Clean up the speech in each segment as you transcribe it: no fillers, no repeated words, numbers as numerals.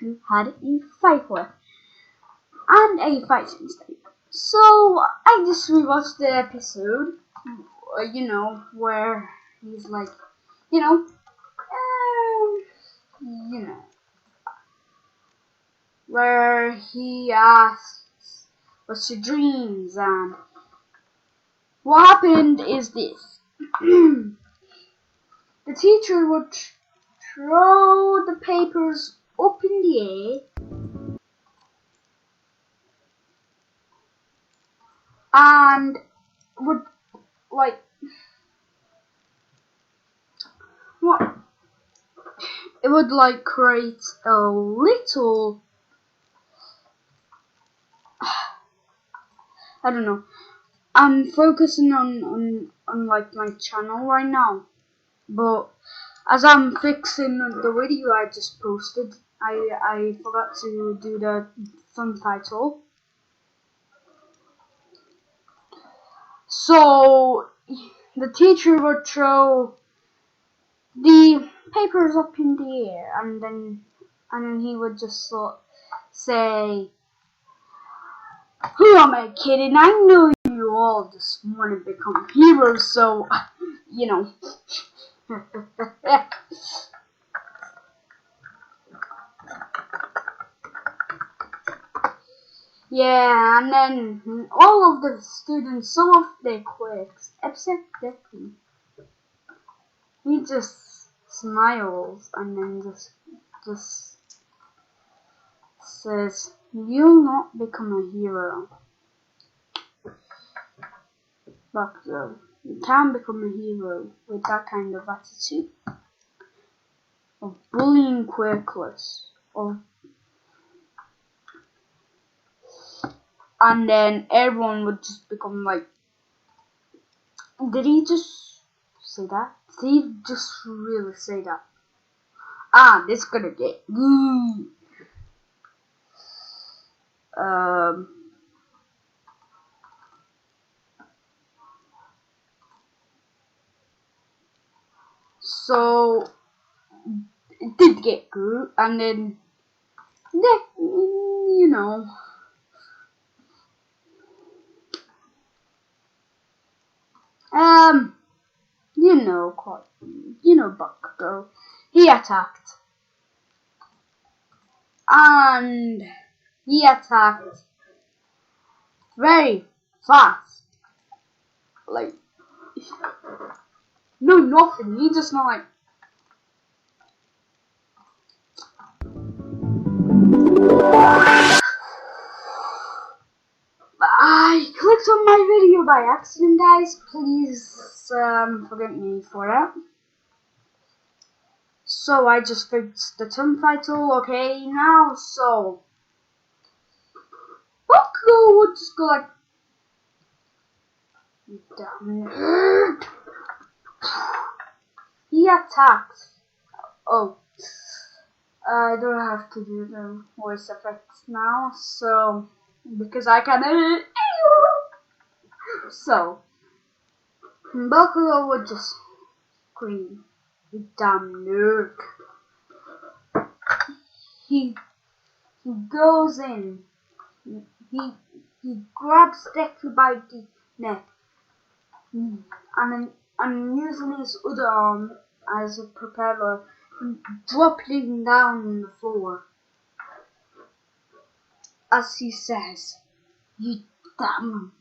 Deku had a fight with, and a fighting style. So I just rewatched the episode, where he's like, you know, where he asks, "What's your dreams?" And what happened is this: the teacher would throw the papers up in the air and would like what it would like create a little, I don't know. I'm focusing on like my channel right now, but as I'm fixing the video I just posted, I forgot to do the thumb title. So the teacher would throw the papers up in the air, and then he would just say, "Who am I kidding? I know you all just want to become heroes, so you know." Yeah, and then all of the students saw off their quirks, except Deku. He just smiles and then just says, "You'll not become a hero." But you can become a hero with that kind of attitude of bullying quirkless, and then everyone would just become like, did he just say that? Did he just really say that? Ah, this is gonna get good. So it did get good, and then you know, Bakugo, he attacked, and he attacked very fast, like nothing. He just not like. I clicked on my video by accident, guys. Please forgive me for that. So I just fixed the thumb title. Okay, now so Bakugo would just go like, "You damn nerd." He attacked. Oh, I don't have to do the voice effects now, so because I can edit. So Bakugo would just scream, "You damn nerd." He goes in. He grabs Deku by the neck, and using his other arm as a propeller, dropping down on the floor as he says, "You damn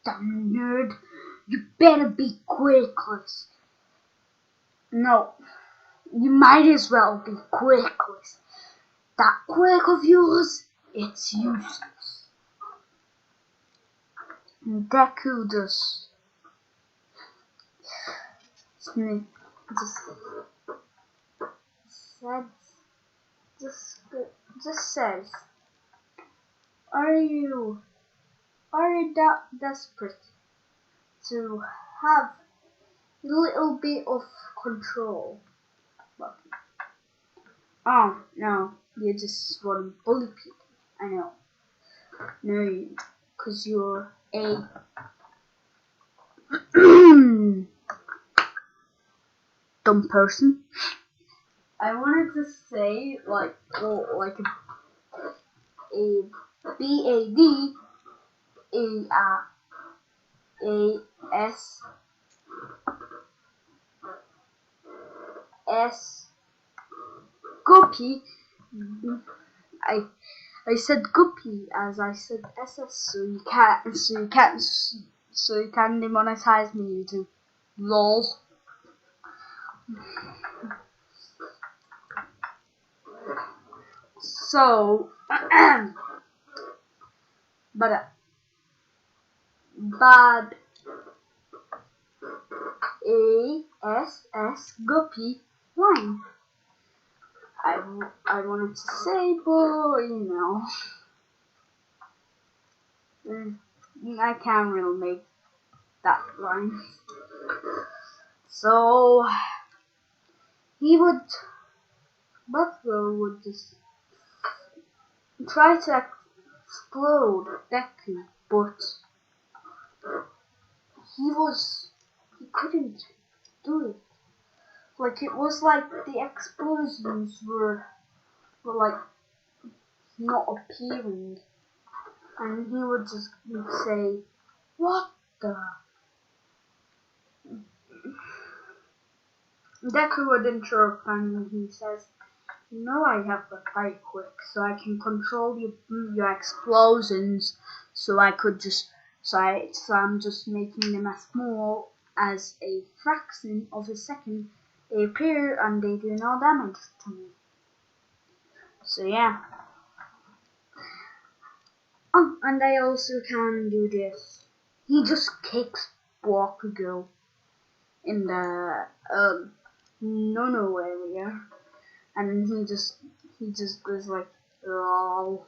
nerd, you better be quirkless. No, you might as well be quirkless. That quirk of yours, it's useless." And Deku just says, Are you that desperate to have a little bit of control?" But, oh no, you just want to bully people. I know. No, because you're a dumb person. I wanted to say like a BAD AS Guppy. I I said Guppy as I said SS, so you can't demonetize me, YouTube. Lol. So, but ASS Guppy line. I wanted to say, but I can't really make that line. So Buffalo would just try to explode deku, but he couldn't do it. Like it was like the explosions were like not appearing, and he would just say, "What the?" Deku would interrupt, and he says, I have a fire quirk, so I can control your explosions. So I could just, so I'm just making them as small as a fraction of a second. They appear and they do no damage to me. So yeah. Oh, and I also can do this. He just kicks Bakugo in the no area. And then he just goes like, lol.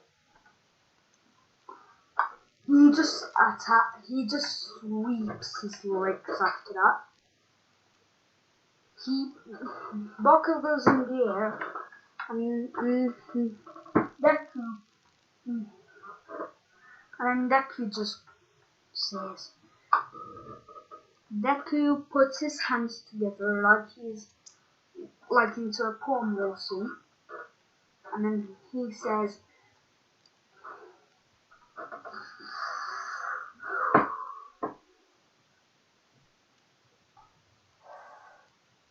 He just sweeps his legs after that. Baku goes in the air, and Deku just says, Deku puts his hands together like he's like into a palm wrestle, and then he says,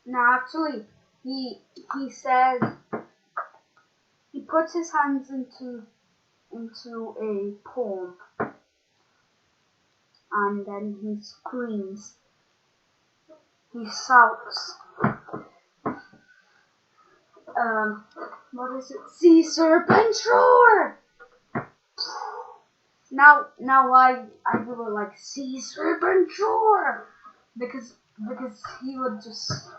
now actually he says he puts his hands into a palm, and then he screams, he shouts, what is it? Sea serpent roar! Now I do it like sea serpent roar because he would just,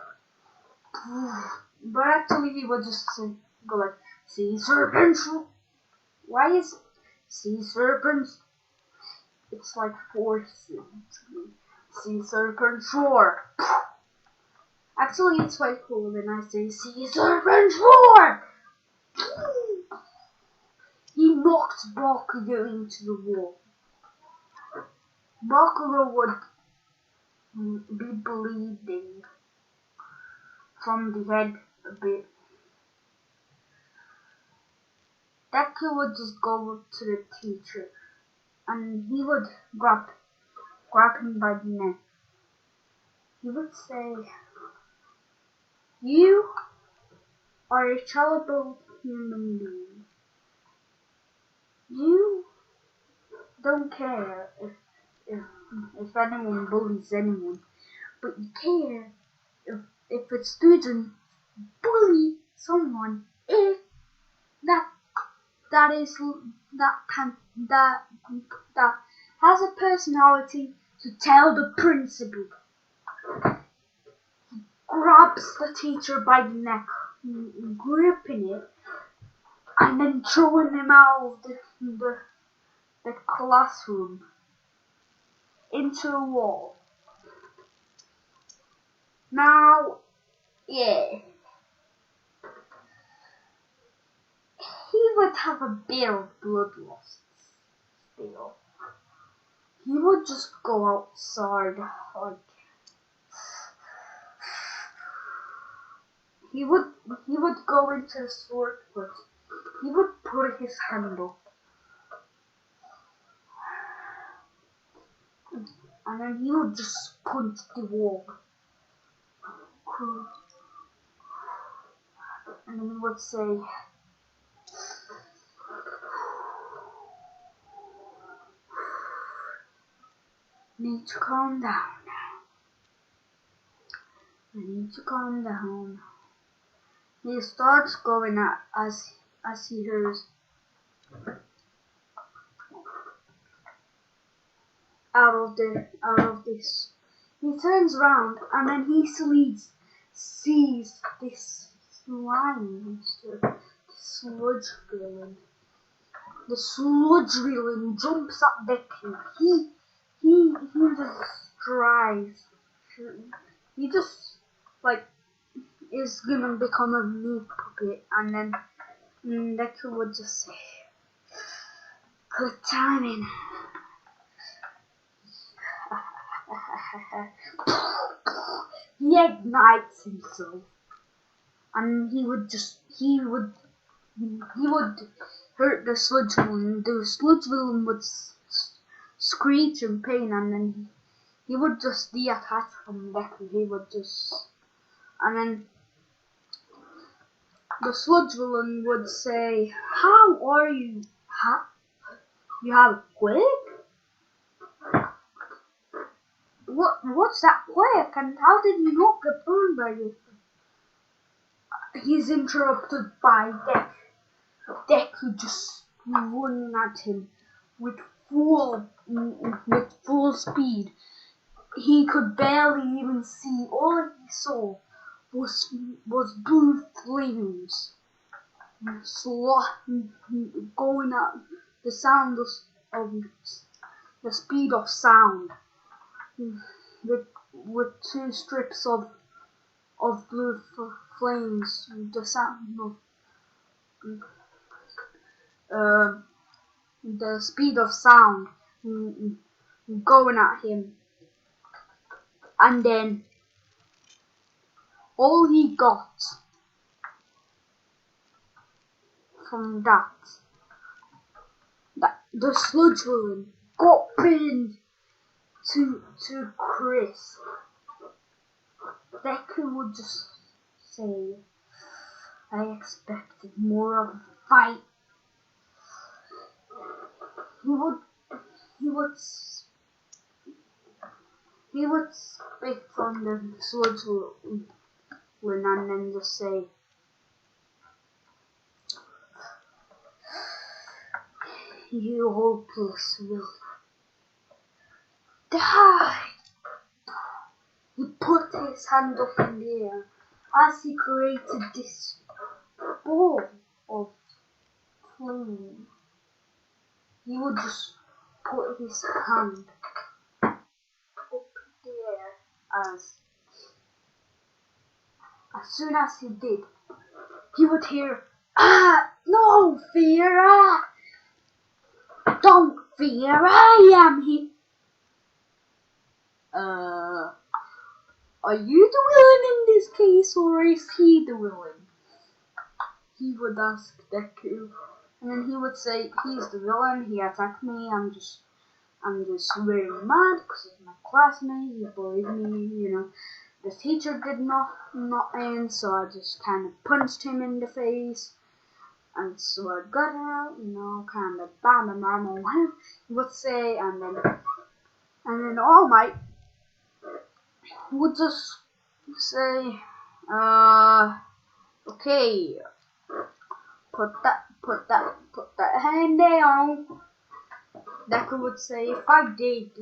but actually he would just go like sea serpent roar. Why is sea serpents? It's like forcing sea serpent roar. Actually, it's quite cool when I say sea serpent roar. He knocked Bakugo into the wall. Bakugo would be bleeding from the head a bit. Deku would just go to the teacher, and he would grab him by the neck. He would say, "You are a terrible human being. You don't care if anyone bullies anyone, but you care if a student bully someone if that has a personality to tell the principal." Grabs the teacher by the neck, gripping it, and then throwing him out of the classroom into a wall. Now, yeah, he would have a bit of blood loss still. He would just go outside, like, he would go into the sword, but he would put his hand up, and then he would just punch the wall, and then he would say, "Need to calm down. I need to calm down." He starts going as he hears out of this. He turns around and then he sees this slime monster, the sludge villain. The sludge villain jumps at Deku. He just tries. He just like is gonna become a meat puppet, and then Deku would just say, "Good timing." He ignites himself, and he would hurt the sludge villain. The sludge villain would screech in pain, and then he would just detach from Deku. He would just, and then the sludge villain would say, "How are you? You have a quirk? What's that quirk? And how did you not get burned by it?" He's interrupted by Deku just running at him with full speed. He could barely even see. All he saw was blue flames going at the sound of the speed of sound, with two strips of blue flames, the sound of the speed of sound going at him, and then all he got from that the sludge villain got burned to crisp. Deku would just say, "I expected more of a fight." He would spit on the sludge villain and then just say, "You hopeless will die." He put his hand up in the air as he created this ball of flame. He would just put his hand up in the air as soon as he did, he would hear, "Ah, no fear, ah! Don't fear, I am here." Are you the villain in this case, or is he the villain? He would ask Deku, and then he would say, "He's the villain. He attacked me. I'm just very mad because he's my classmate. He bullied me. You know, the teacher did not in, so I just kind of punched him in the face, and so I got out. You know, kind of bam, bam, bam, bam." He would say, and then All Might would just say, "Okay, put that hand down." Deku would say, "If I did,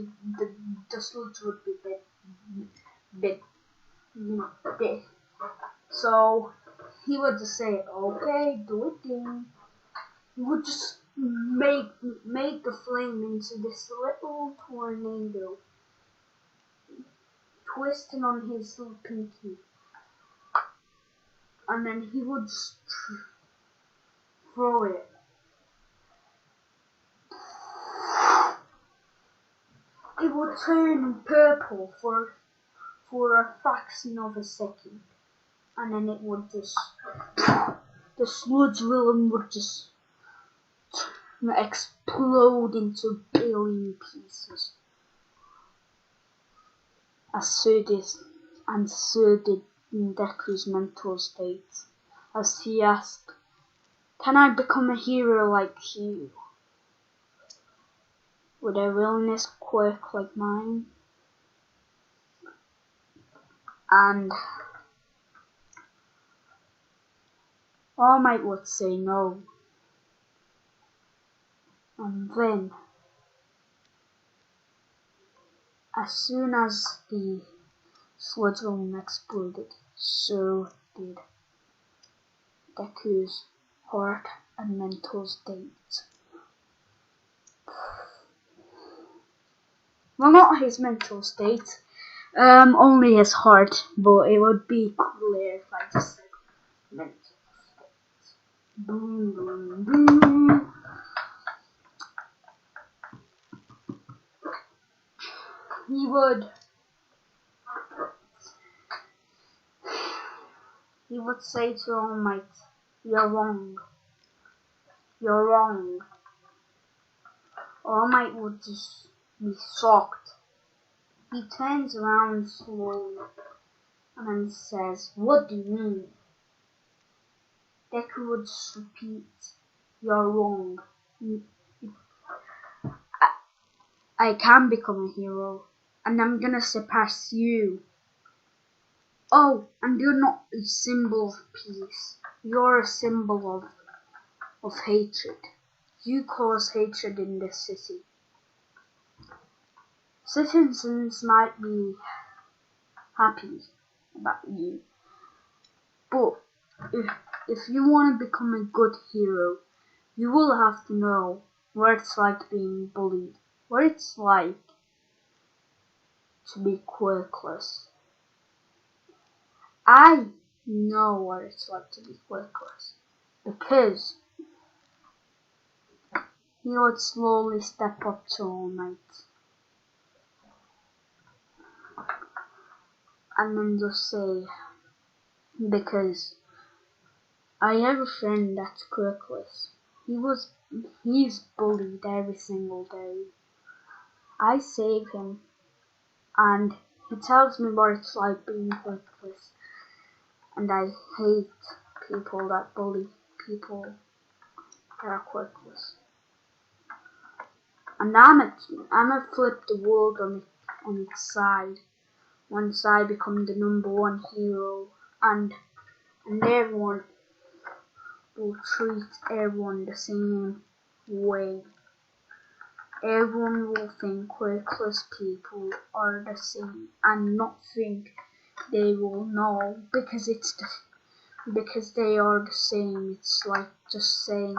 the sludge would be dead." So he would just say, "Okay, do it then." He would just make the flame into this little tornado, twisting on his little pinky, and then he would just throw it. It would turn purple for a fraction of a second, and then it would just, the sludge villain would just explode into a billion pieces. As so did Deku's mental state, as he asked, "Can I become a hero like you? With a villainous quirk like mine?" And All Might would say no. And then, as soon as the sludge villain exploded, so did Deku's heart and mental state. Well, not his mental state, only his heart, but it would be cooler if I just said mental state. Boom, boom, boom. He would say to All Might, "You're wrong. You're wrong." All Might would just be shocked. He turns around slowly and then says, "What do you mean?" Deku would just repeat, "You're wrong. I can become a hero, and I'm gonna surpass you. Oh, and you're not a symbol of peace. You're a symbol of hatred. You cause hatred in this city. Citizens might be happy about you, but if you want to become a good hero, you will have to know what it's like being bullied, what it's like to be quirkless. I know what it's like to be quirkless, because he would slowly step up to All Might and then just say, "Because I have a friend that's quirkless. He's bullied every single day. I save him, and he tells me what it's like being quirkless, and I hate people that bully people that are quirkless. And I'ma flip the world on its side once I become the #1 hero, and everyone will treat everyone the same way. Everyone will think quirkless people are the same and not think they will know because they are the same. It's like just saying,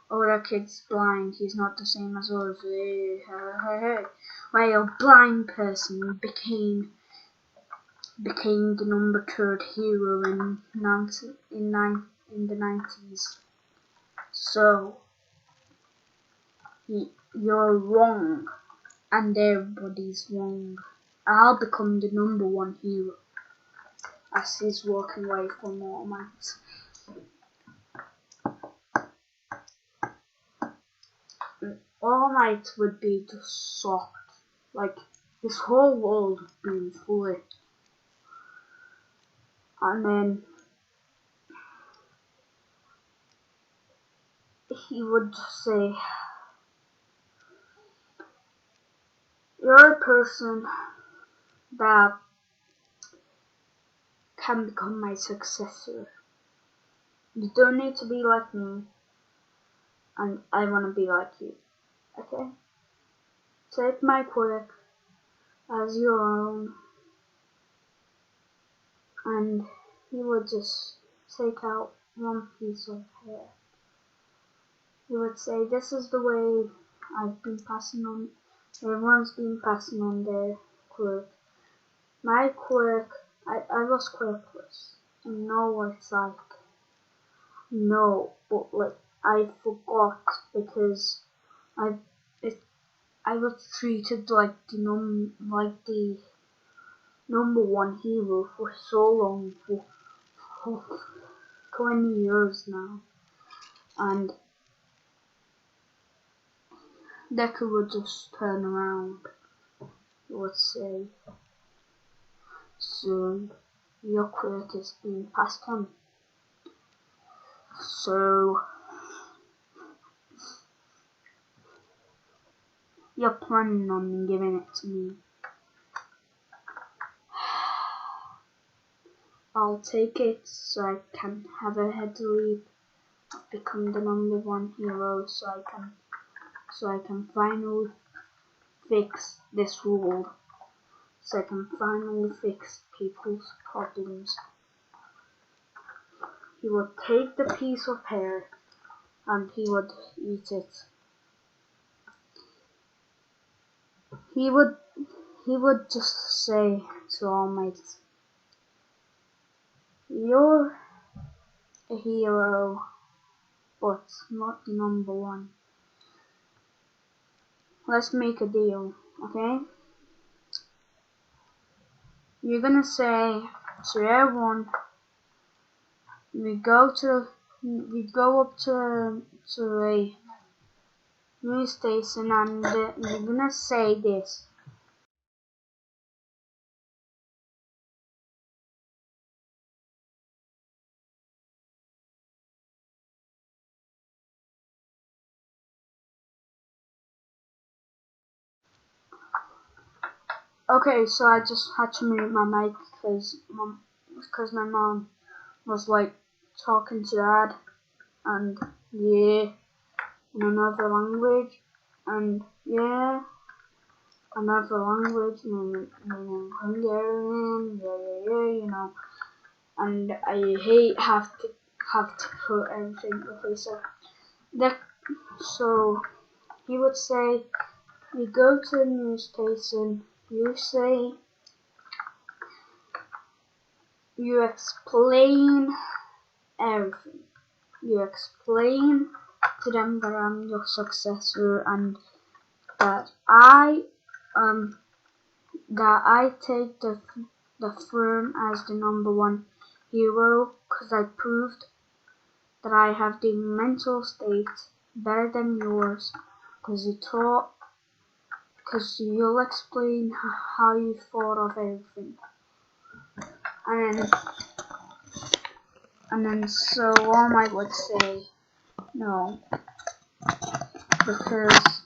"Oh, that kid's blind. He's not the same as us." Hey, hey, hey, hey. Well, a blind person became the #3 hero in the 90s. So you're wrong, and everybody's wrong. I'll become the #1 hero." As he's walking away from All Might. All Might would be just shocked, like his whole world being flipped. And then he would say, "You're a person that can become my successor. You don't need to be like me, and I want to be like you. Okay? Take my quirk as your own." And he would just take out one piece of hair. He would say, "This is the way I've been passing on. Everyone's been passing on their quirk. My quirk, I was quirkless. I know what it's like. No, but like I forgot because I I was treated like the #1 hero for so long, for 20 years now, and Deku would just turn around. He would say, "Soon, your quirk is being passed on. So, you're planning on giving it to me. I'll take it so I can have a head leap, become the #1 hero, so I can finally fix this world, so I can finally fix people's problems." He would take the piece of hair and he would eat it. He would just say to All Might, "You're a hero, but not the #1. Let's make a deal, okay? You're gonna say to everyone, we go up to a news station, and you're gonna say this. Okay, so I just had to mute my mic because my mom was like talking to dad, and yeah, in another language, and yeah, another language, meaning Hungarian, yeah, and I hate have to put everything. Okay, so he would say, we go to the news station, you say, you explain everything. You explain to them that I'm your successor and that I take the throne as the #1 hero because I proved that I have the mental state better than yours because you'll explain how you thought of everything. And then so All Might would say no, because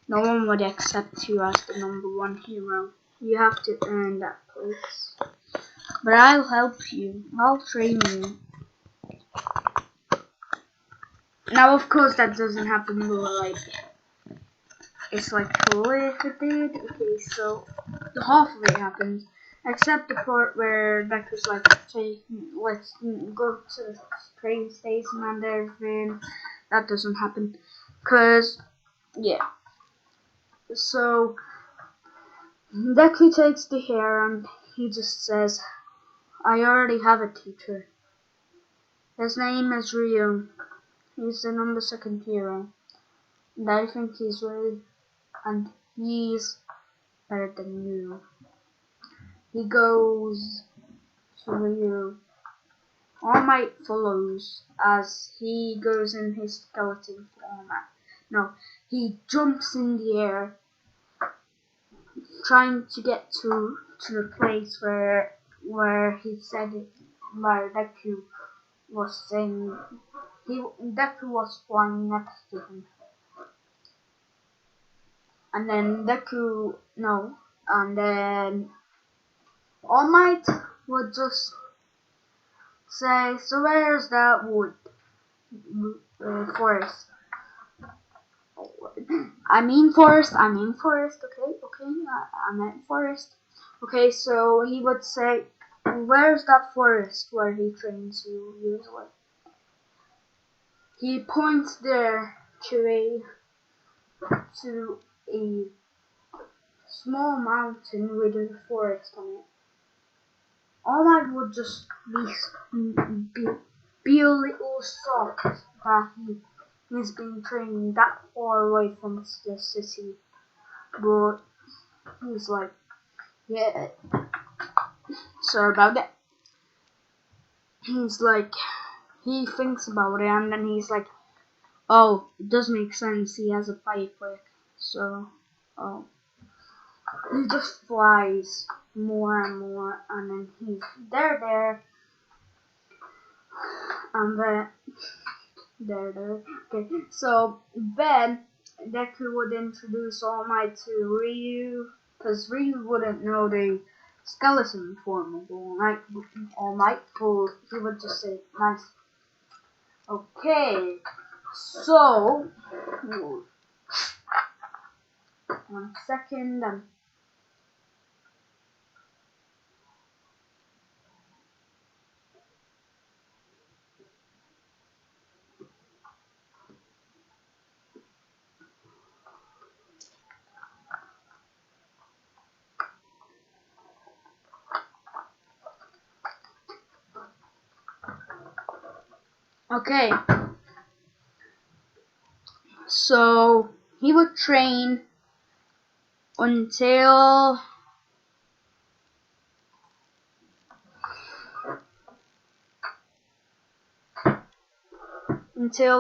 no one would accept you as the #1 hero. You have to earn that place. But I'll help you. I'll train you. Now, of course, that doesn't happen, but it's cool if it did. Okay, so half of it happens, except the part where Becca's like, "Hey, let's go to the train station and everything." That doesn't happen, cause yeah. So Deku takes the hair and he just says, "I already have a teacher. His name is Ryu. He's the #2 hero, and I think he's ready, and he's better than you." He goes to Ryu. All Might follows as he goes in his skeleton form. No, he jumps in the air, trying to get to the place where he said it, where Deku was saying Deku was flying next to him. And then All Might would just say, "So where's that wood? Forest. I mean forest. Okay. I meant forest. Okay, so he would say, where's that forest where he trains you usually?" He points there to a small mountain with a forest on it. All I would just be a little shocked that he's been training that far away from the city, but he's like, "Yeah, sorry about that." he's like, he thinks about it, and then he's like, oh, it does make sense. He has a fire quirk, so oh, he just flies more and more, and then he's there, and then there. Okay, so then Deku would introduce All Might to Ryu, because Ryu wouldn't know the skeleton form of All Might, so he would just say, nice. Okay, so 1 second. Okay, so he would train until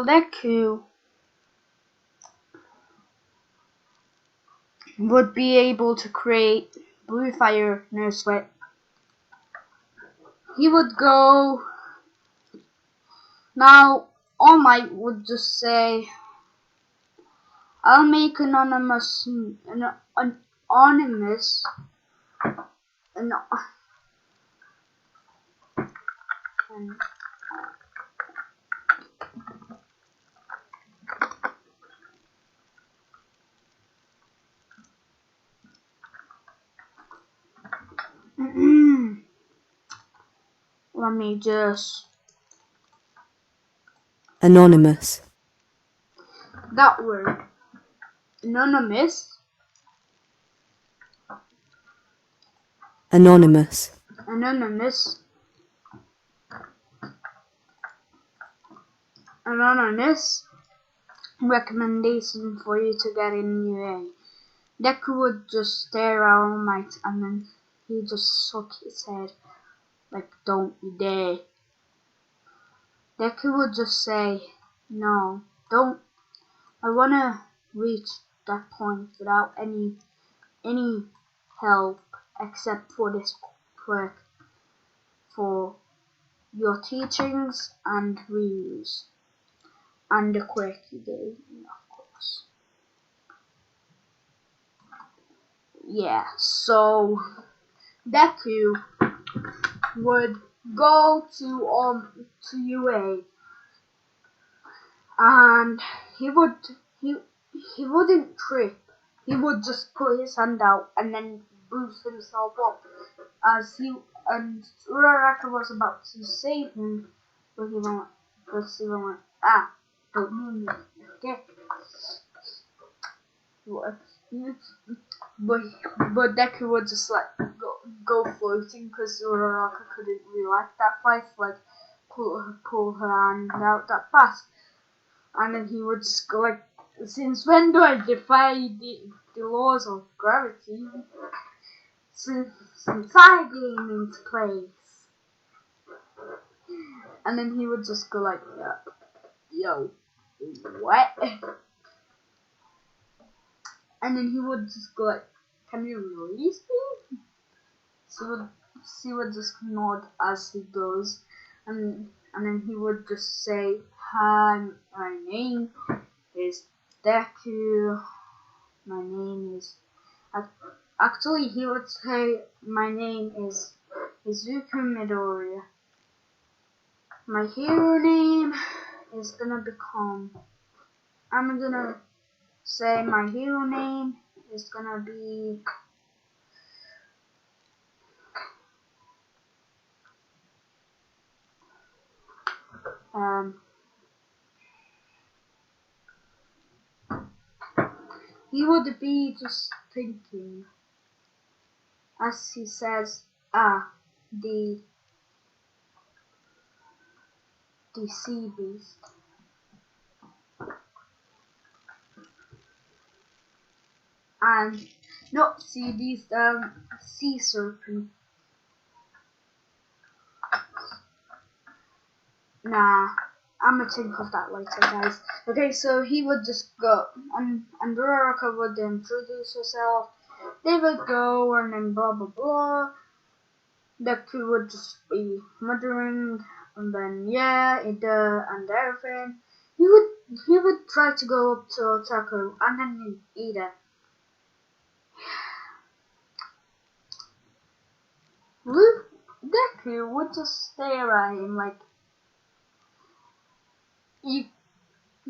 Deku would be able to create blue fire no sweat. He would go. Now All Might would just say, I'll make anonymous let me just anonymous, that word anonymous recommendation for you to get in UA. Deku would just stare at All Might, and then he just shook his head like, don't you dare. Deku would just say, no, don't. I wanna reach that point without any help except for this quirk, for your teachings and Ryu's, and the quirk you gave me, of course. Yeah, so Deku would go to UA, and he wouldn't trip. He would just put his hand out and then boost himself up as Uraraka was about to save him, but he went, don't move me, okay? But Deku would just like go floating because Uraraka couldn't react that fast, like pull her hand out that fast, and then he would just go like, since when do I defy the laws of gravity? Since I came into place. And then he would just go like, yo, what? And then he would just go like, can you release me? So she would just nod as he goes, and then he would just say, hi, my name is Deku. My name is. Actually, he would say, my name is Izuku Midoriya. My hero name is gonna become. I'm gonna say my hero name is gonna be. He would be just thinking as he says, the sea beast. And not sea beast, sea serpent. Nah, I'm gonna think of that later, guys. Okay, so he would just go, and Veronica would introduce herself. They would go, and then blah blah blah. Deku would just be muttering, and then yeah, and everything. He would try to go up to Otaku, and then eat it. Deku would just stare at him like, "You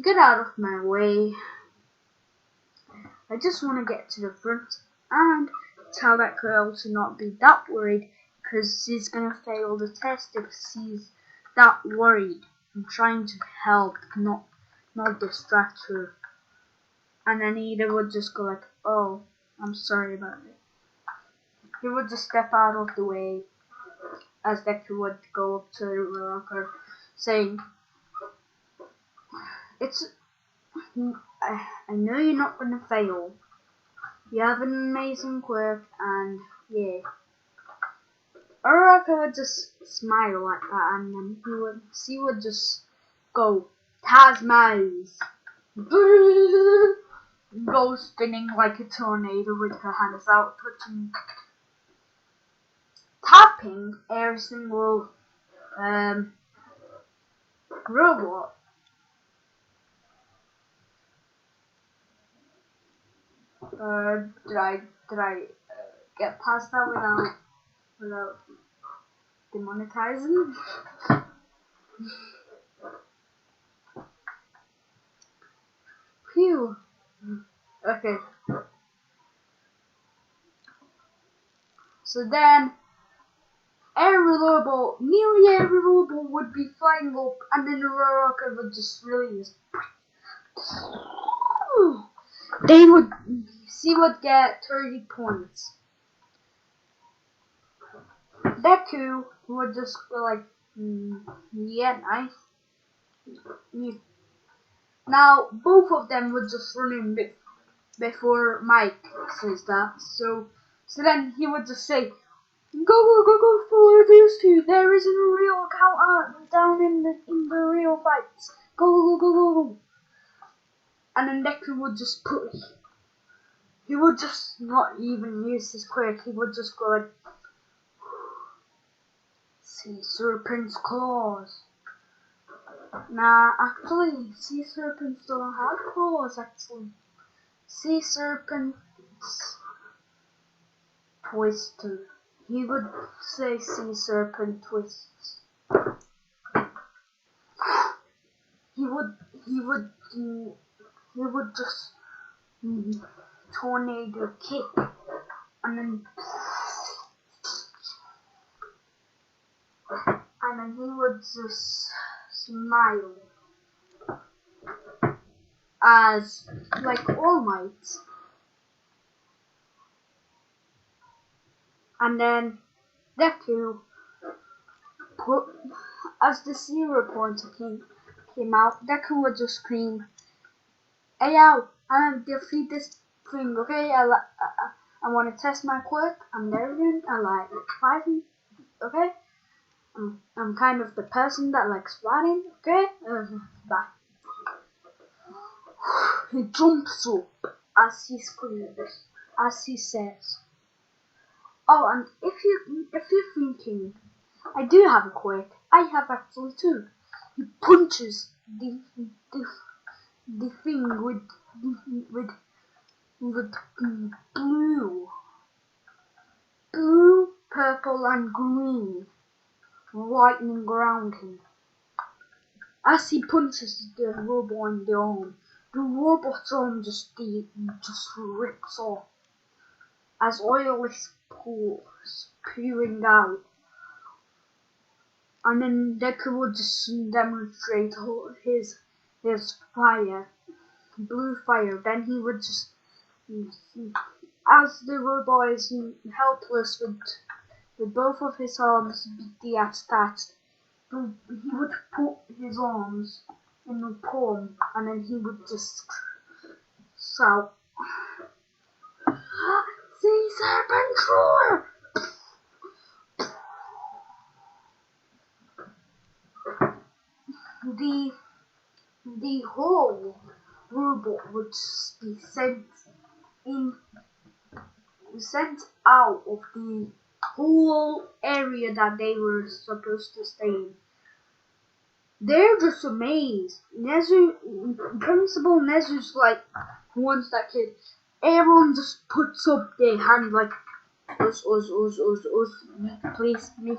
get out of my way. I just want to get to the front and tell that girl to not be that worried because she's gonna fail the test if she's that worried. I'm trying to help, not distract her." And then Ida would just go like, "Oh, I'm sorry about it." He would just step out of the way as Deku would go up to Veronica saying, "It's I know you're not gonna fail. You have an amazing quirk, and yeah." Uraraka would just smile like that, and then she would just go, "Tasmas!" Go spinning like a tornado with her hands out, tapping every single robot. Did I get past that without demonetizing? Phew. Okay. So then nearly every robot would be flying up, and then the rocket would just release. She would get 30 points. Deku would just go like, yeah, nice. Yeah. Now both of them would just run in before Mike says that. So then he would just say, go, follow these two. There isn't a real countdown in the real fights. Go. And then Deku would just he would just not even use his quirk. He would just go like, "Sea serpent's claws." Nah, actually, sea serpents don't have claws. Actually, sea serpents twister. He would say sea serpent twists. He would just tornado kick, and then he would just smile as like All Might. And then Deku as the 0 pointer came out, Deku would just scream, "Hey out, I'm gonna defeat this thing, okay? I want to test my quirk. I'm nervous. I like fighting, okay? I'm kind of the person that likes fighting, okay? Bye." He jumps up as he screams, as he says, "Oh, and if you're thinking, I do have a quirk. I have actually two." He punches the thing with blue, purple, and green lightning around him. As he punches the robot in the arm, the robot's arm just rips off as oil is spewing out. And then Deku would just demonstrate his fire, blue fire. Then he would just, as the robot is helpless with both of his arms detached, he would put his arms in the palm, and then he would just shout, "Sea serpent roar!" the the whole robot would be in sent out of the whole area that they were supposed to stay in. They're just amazed. Nezu, Principal Nezu's like, wants that kid. Everyone just puts up their hand like, us, me, please, me.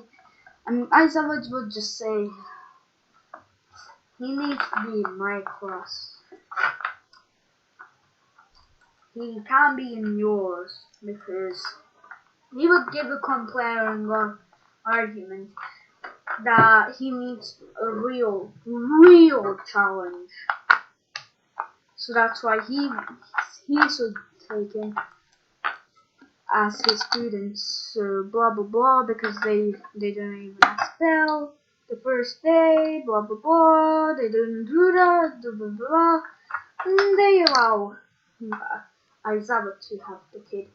And Aizawa would just say, he needs to be in my class. He can't be in yours, because he would give a comparing argument that he needs a real challenge. So that's why he should take him as his students. So blah blah blah, because they don't even expel the first day. Blah blah blah. They didn't do that. Blah blah blah. And they allow Aizawa to have the kid.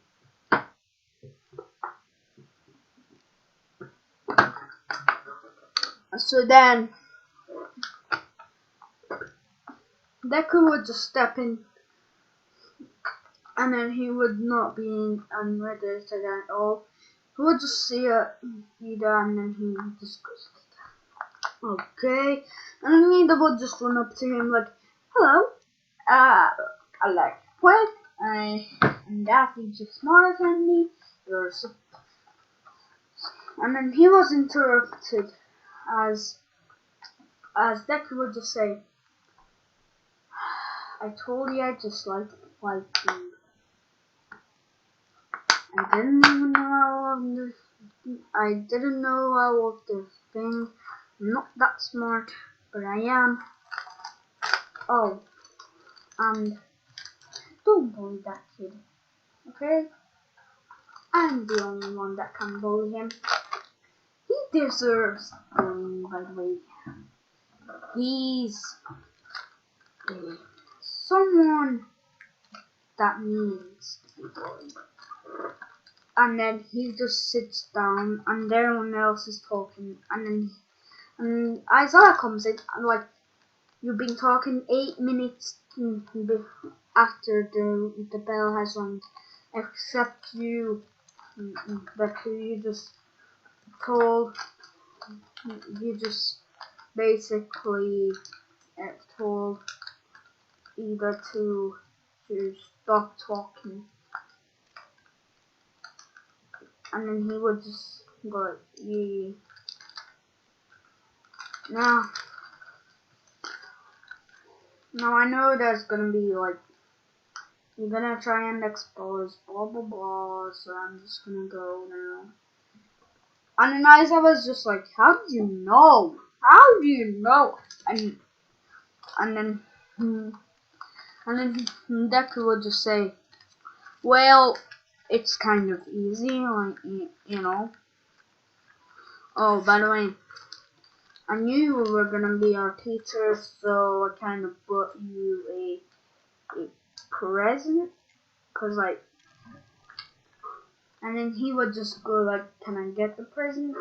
So then Deku would just step in, and then he would not be unregistered at all. He would just see Ida, and then he would just go, okay. And then Ida would just run up to him like, hello, I like quirk, and that is just smarter than me. And then he was interrupted as Deku would just say, I told you I just liked white food. I didn't know all of the things. I'm not that smart, but I am. Oh, and don't bully that kid, okay? I'm the only one that can bully him. He deserves bullying, by the way. He's someone that needs to be bullied. And then he just sits down, and everyone else is talking, and Aizawa comes in, and like, you've been talking 8 minutes after the bell has rung, except you, that you just basically told either to stop talking. And then he would just go like, yeah. Now I know there's gonna be like, you're gonna try and expose blah blah blah, so I'm just gonna go now. And then Aizawa was just like, how do you know? How do you know? And then Deku would just say, well, it's kind of easy, like, you know. Oh, by the way, I knew you were gonna be our teacher, so I kind of brought you a present, cause like, and then he would just go like, can I get the present?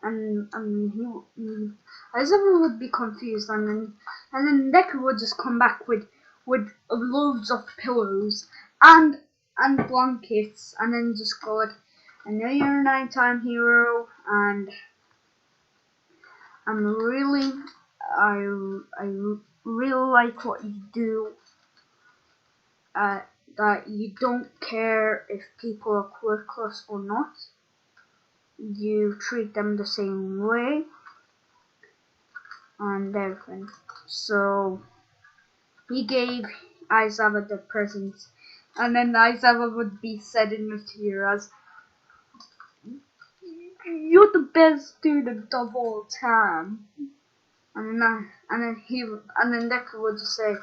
And Aizawa would be confused, and then Deku would just come back with loads of pillows and blankets, and then just go like, I know you're a nighttime hero, and I really like what you do. That you don't care if people are quirkless or not. You treat them the same way and everything. So he gave Aizawa the presents, and then Aizawa would be said in a tear as, you're the best student of all time. And then Deku would just say,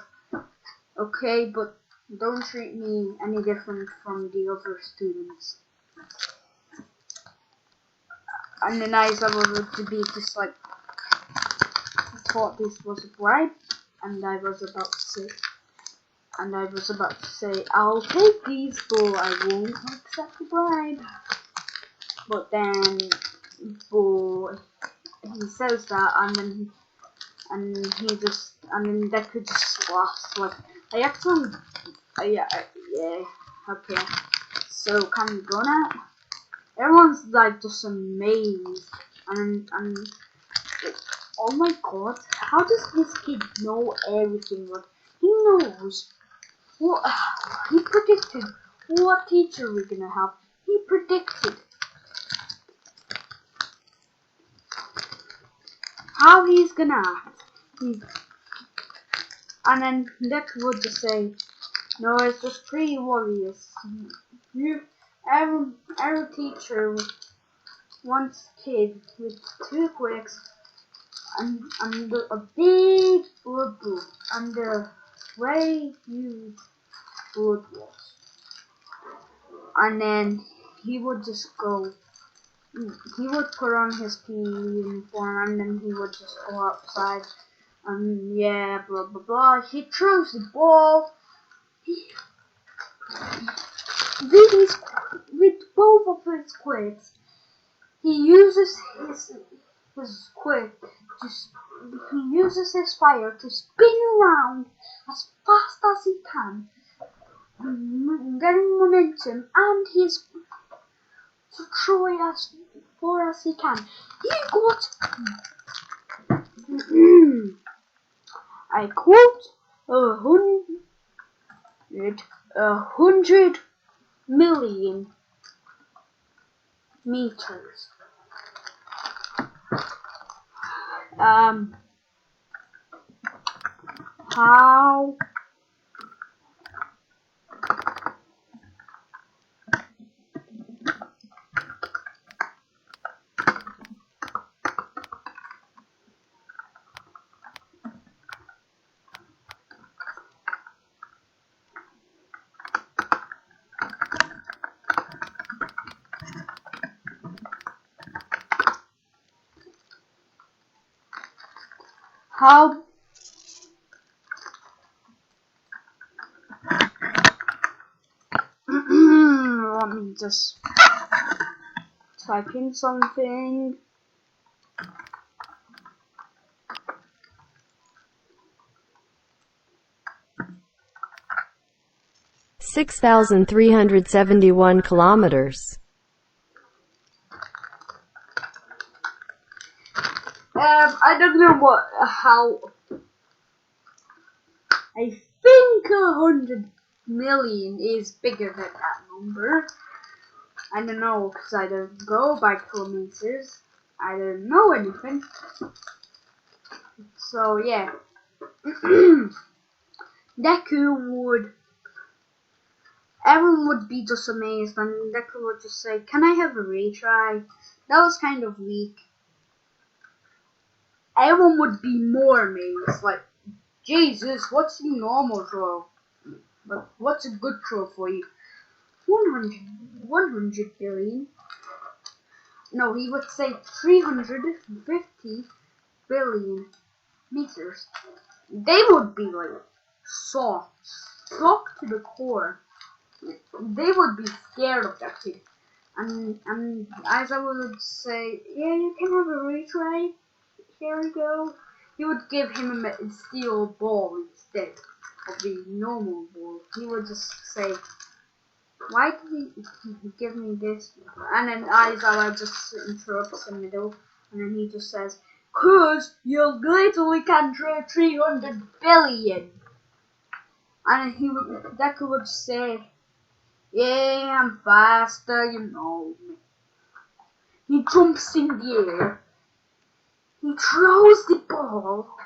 okay, but don't treat me any different from the other students. And then Aizawa would be just like, I thought this was a bribe, and I was about to say, I'll take these, but I won't accept the bribe. But then, boy, he says that, and then Deku just laughs like, I actually, yeah, okay. So can we go now? Everyone's like just amazed, and like, oh my god, how does this kid know everything? Like, he knows what he predicted. What teacher we're gonna have? He predicted how he's gonna act. And then Deku would just say, "No, it's just 3 warriors. Every teacher wants a kid with 2 quirks and a big blood pool, and the way you blood was." And then he would just go. He would put on his PE uniform, and then he would just go outside. Yeah, blah blah blah. He throws the ball. With both of his quirks, he uses his quirk. He uses his fire to spin around as fast as he can, getting momentum, and he's to throw it as far as he can. He got, I quote, 100 million meters. How let me just type in something. (6,371 kilometers). I don't know how. I think 100 million is bigger than that number. I don't know, because I don't go by kilometers. I don't know anything. So yeah. Everyone would be just amazed, and Deku would just say, "Can I have a retry?" That was kind of weak. Everyone would be more amazed, like, Jesus, what's the normal throw? But what's a good throw for you? 100 billion. No, he would say 350 billion meters. They would be like shocked to the core. They would be scared of that kid. And as I would say, yeah, you can have a retry. Here we go. He would give him a steel ball instead of the normal ball. He would just say, "Why did he give me this?" And then Aizawa just interrupts in the middle, and then he just says, "'Cause you literally can throw 300 billion." And then Deku would say, "Yeah, I'm faster, you know." He jumps in the air. He throws the ball.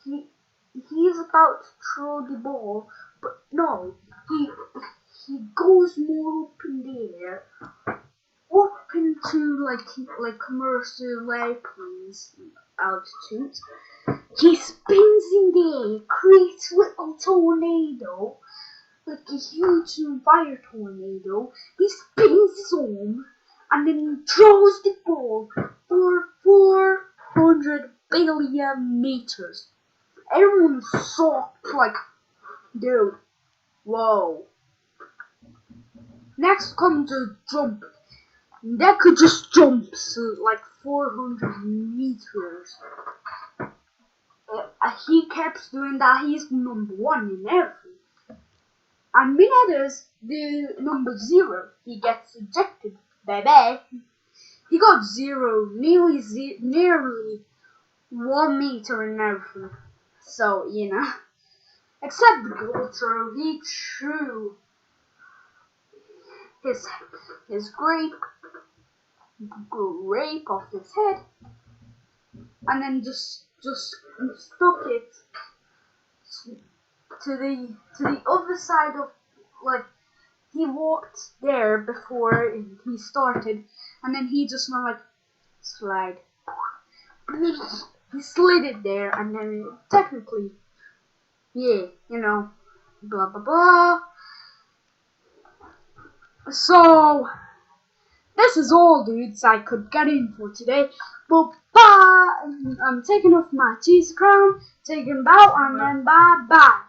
He's about to throw the ball, but no, he goes more up in the air, up into like commercial airplanes altitude. He spins in the air, creates a little tornado, like a huge fire tornado. He spins his arm and then throws the ball for 400 billion meters. Everyone's shocked, like, dude, whoa. Next comes a jump. Deku just jumps like 400 meters. He kept doing that. He's number 1 in everything. And Minette is the number 0. He gets ejected, baby. He got 0, nearly 1 meter in everything. So, you know. Except the gold throw, he threw his grape off his head, and then just stuck it to the other side of, like, he walked there before he started, and then he just went like slide. He slid it there, and then technically, yeah, you know, blah blah blah. So this is all, dudes, I could get in for today. But bye. I'm taking off my cheese crown, taking bow, and then bye bye.